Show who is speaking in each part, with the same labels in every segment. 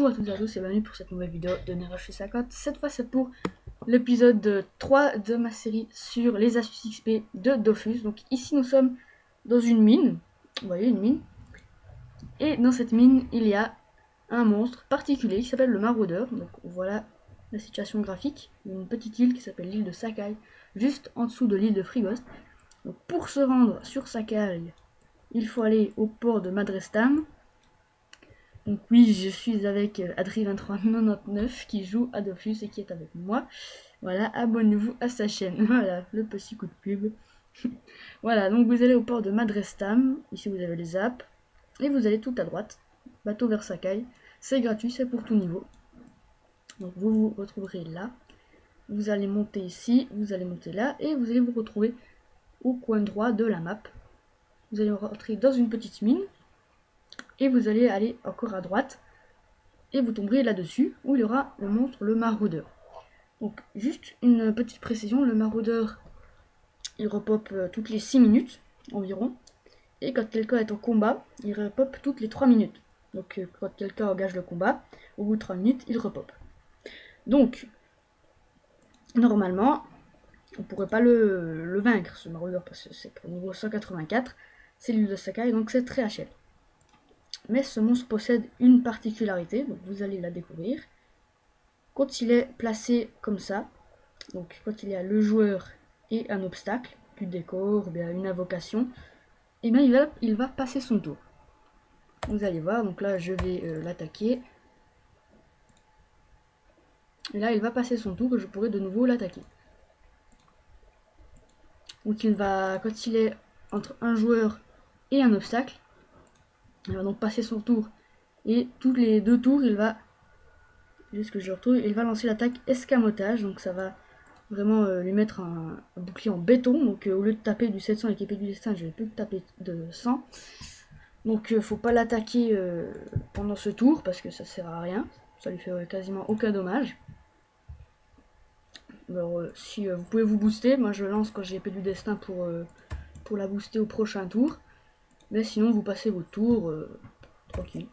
Speaker 1: à toutes et à tous et bienvenue pour cette nouvelle vidéo de Nero50. Cette fois c'est pour l'épisode 3 de ma série sur les astuces XP de Dofus. Donc ici nous sommes dans une mine, vous voyez une mine, et dans cette mine il y a un monstre particulier qui s'appelle le maraudeur. Donc voilà la situation graphique, une petite île qui s'appelle l'île de Sakai, juste en dessous de l'île de Frigost. Donc pour se rendre sur Sakai, il faut aller au port de Madrestam. Donc oui, je suis avec Adri2399 qui joue à Dofus et qui est avec moi. Voilà, abonnez-vous à sa chaîne. Voilà, le petit coup de pub. Voilà, donc vous allez au port de Madrestam. Ici vous avez les apps. Et vous allez tout à droite. Bateau vers Sakai. C'est gratuit, c'est pour tout niveau. Donc vous vous retrouverez là. Vous allez monter ici, vous allez monter là. Et vous allez vous retrouver au coin droit de la map. Vous allez rentrer dans une petite mine. Et vous allez aller encore à droite. Et vous tomberez là-dessus, où il y aura le monstre, le maraudeur. Donc, juste une petite précision, le maraudeur, il repop toutes les 6 minutes, environ. Et quand quelqu'un est en combat, il repop toutes les 3 minutes. Donc, quand quelqu'un engage le combat, au bout de 3 minutes, il repop. Donc, normalement, on pourrait pas le vaincre, ce maraudeur, parce que c'est pour niveau 184, c'est l'île de Sakai, donc c'est très HL. Mais ce monstre possède une particularité, donc vous allez la découvrir. Quand il est placé comme ça, donc quand il y a le joueur et un obstacle, du décor, ou bien une invocation, et bien il va passer son tour. Vous allez voir, donc là je vais l'attaquer. Et là il va passer son tour et je pourrai de nouveau l'attaquer. Donc il va, quand il est entre un joueur et un obstacle, il va donc passer son tour. Et tous les 2 tours, il va, juste que je retrouve, il va lancer l'attaque escamotage, donc ça va vraiment lui mettre un bouclier en béton. Donc au lieu de taper du 700 avec épée du destin, je vais plus taper de 100. Donc faut pas l'attaquer pendant ce tour parce que ça sert à rien. Ça lui fait quasiment aucun dommage. Alors si vous pouvez vous booster, moi je lance quand j'ai épée du destin pour la booster au prochain tour. Mais sinon vous passez votre tour tranquille.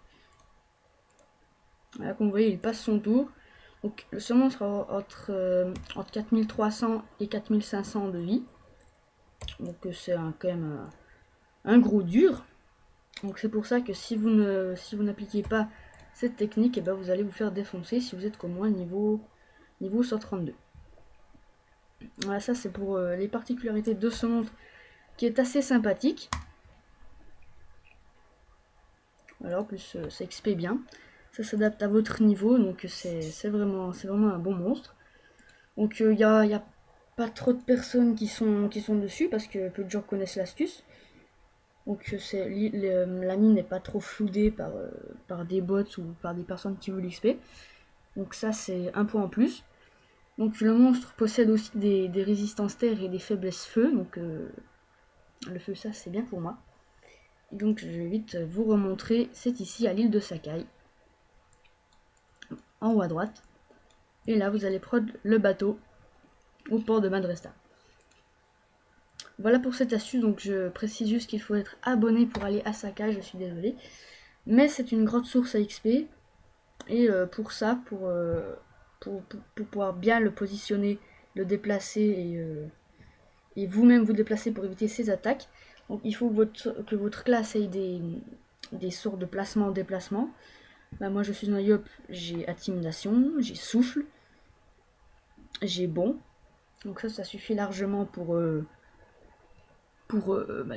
Speaker 1: Voilà, comme vous voyez, il passe son tour. Donc le summon sera entre 4300 et 4500 de vie. Donc c'est quand même un gros dur. Donc c'est pour ça que si vous n'appliquez pas cette technique, et ben vous allez vous faire défoncer si vous êtes comme moi niveau 132. Voilà, ça c'est pour les particularités de ce monstre qui est assez sympathique. Alors en plus ça XP bien. Ça s'adapte à votre niveau, donc c'est vraiment un bon monstre. Donc il y a pas trop de personnes qui sont dessus parce que peu de gens connaissent l'astuce. Donc la mine n'est pas trop floudée par des bots ou par des personnes qui veulent l'XP. Donc ça c'est un point en plus. Donc le monstre possède aussi des résistances terre et des faiblesses feu. Donc le feu, ça c'est bien pour moi. Et donc je vais vite vous remontrer. C'est ici à l'île de Sakai. En haut à droite. Et là vous allez prendre le bateau au port de Madresta. Voilà pour cette astuce, donc je précise juste qu'il faut être abonné pour aller à Sakai, je suis désolée. Mais c'est une grande source à XP. Et pour ça, pour pouvoir bien le positionner, le déplacer et vous-même vous déplacer pour éviter ses attaques, donc il faut que votre classe ait des sorts de placement-déplacement. Bah, moi je suis un Yop, j'ai intimidation, j'ai souffle, j'ai bon. Donc ça suffit largement pour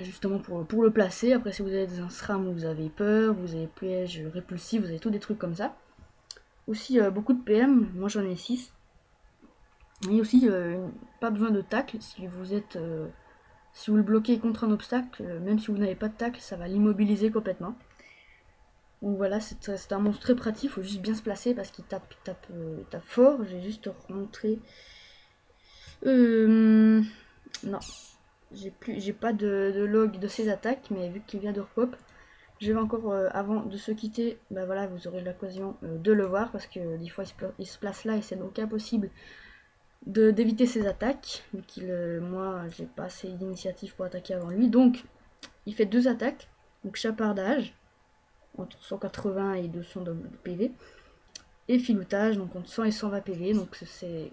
Speaker 1: justement pour le placer. Après si vous avez un SRAM, vous avez peur, vous avez piège répulsif, vous avez tous des trucs comme ça. Aussi beaucoup de PM, moi j'en ai 6. Et aussi pas besoin de tacle si vous le bloquez contre un obstacle, même si vous n'avez pas de tacle, ça va l'immobiliser complètement. Donc voilà, c'est un monstre très pratique, il faut juste bien se placer parce qu'il tape fort. J'ai juste remontré. Non, j'ai pas de log de ses attaques, mais vu qu'il vient de repop, je vais encore, avant de se quitter, bah voilà, vous aurez l'occasion de le voir, parce que des fois il se place là et c'est donc impossible d'éviter ses attaques, vu qu'il, moi j'ai pas assez d'initiative pour attaquer avant lui. Donc il fait 2 attaques, donc chapardage, entre 180 et 200 de PV, et filoutage, donc entre 100 et 120 PV, donc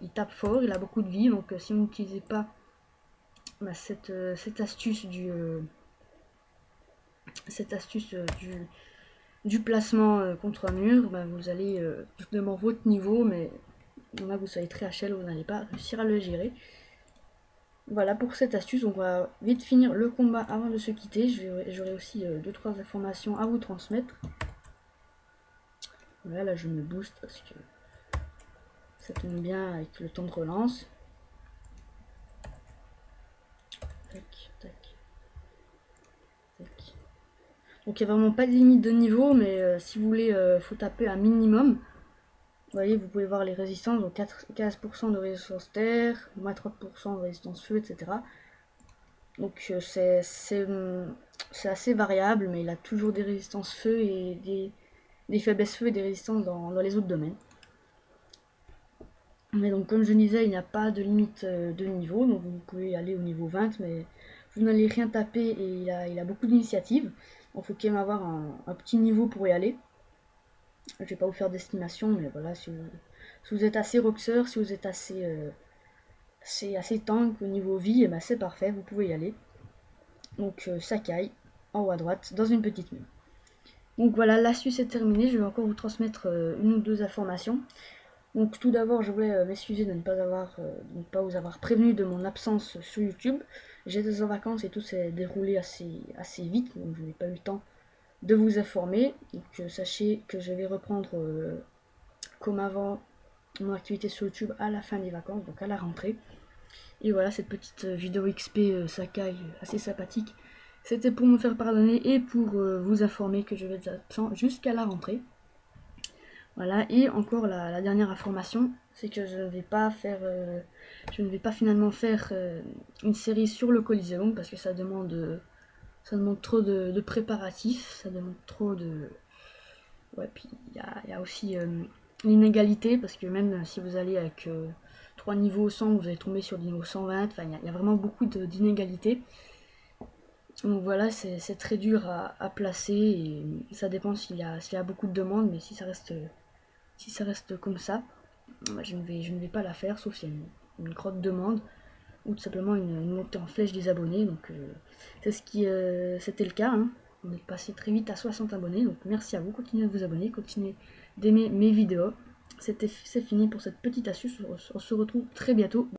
Speaker 1: il tape fort, il a beaucoup de vie, donc si vous n'utilisez pas cette astuce du placement contre un mur, vous allez tout simplement votre niveau, mais là vous soyez très HL, vous n'allez pas réussir à le gérer. Voilà pour cette astuce, on va vite finir le combat avant de se quitter. J'aurai aussi 2-3 informations à vous transmettre. Voilà, là je me booste parce que ça tombe bien avec le temps de relance. Tac, tac, tac. Donc il n'y a vraiment pas de limite de niveau, mais si vous voulez, faut taper un minimum. Vous voyez, vous pouvez voir les résistances, donc 15% de résistance terre, moins 30% de résistance feu, etc. Donc c'est assez variable, mais il a toujours des résistances feu et des faiblesses feu et des résistances dans les autres domaines. Mais donc comme je disais, il n'y a pas de limite de niveau, donc vous pouvez aller au niveau 20, mais vous n'allez rien taper et il a beaucoup d'initiatives. Il faut quand même avoir un petit niveau pour y aller. Je vais pas vous faire d'estimation, mais voilà, si vous êtes assez roxer, si vous êtes assez tank au niveau vie, et ben c'est parfait, vous pouvez y aller. Donc Sakai, en haut à droite, dans une petite mine. Donc voilà, l'astuce est terminée, je vais encore vous transmettre une ou deux informations. Donc tout d'abord, je voulais m'excuser de ne pas vous avoir prévenu de mon absence sur YouTube. J'étais en vacances et tout s'est déroulé assez vite, donc je n'ai pas eu le temps de vous informer. Donc sachez que je vais reprendre comme avant mon activité sur YouTube à la fin des vacances, donc à la rentrée. Et voilà, cette petite vidéo XP Sakai assez sympathique, c'était pour me faire pardonner et pour vous informer que je vais être absent jusqu'à la rentrée. Voilà, et encore la dernière information, c'est que je ne vais pas finalement faire une série sur le Coliseum parce que ça demande trop de préparatifs, ça demande trop de... Ouais, puis il y a aussi l'inégalité parce que même si vous allez avec 3 niveaux 100, vous allez tomber sur des niveaux 120, enfin il y a vraiment beaucoup d'inégalités. Donc voilà, c'est très dur à placer et ça dépend s'il y a beaucoup de demandes, mais si ça reste comme ça, je ne vais pas la faire, sauf s'il y a une grosse demande, ou tout simplement une montée en flèche des abonnés. Donc c'était le cas, hein. On est passé très vite à 60 abonnés, donc merci à vous, continuez de vous abonner, continuez d'aimer mes vidéos. C'est fini pour cette petite astuce, on se retrouve très bientôt.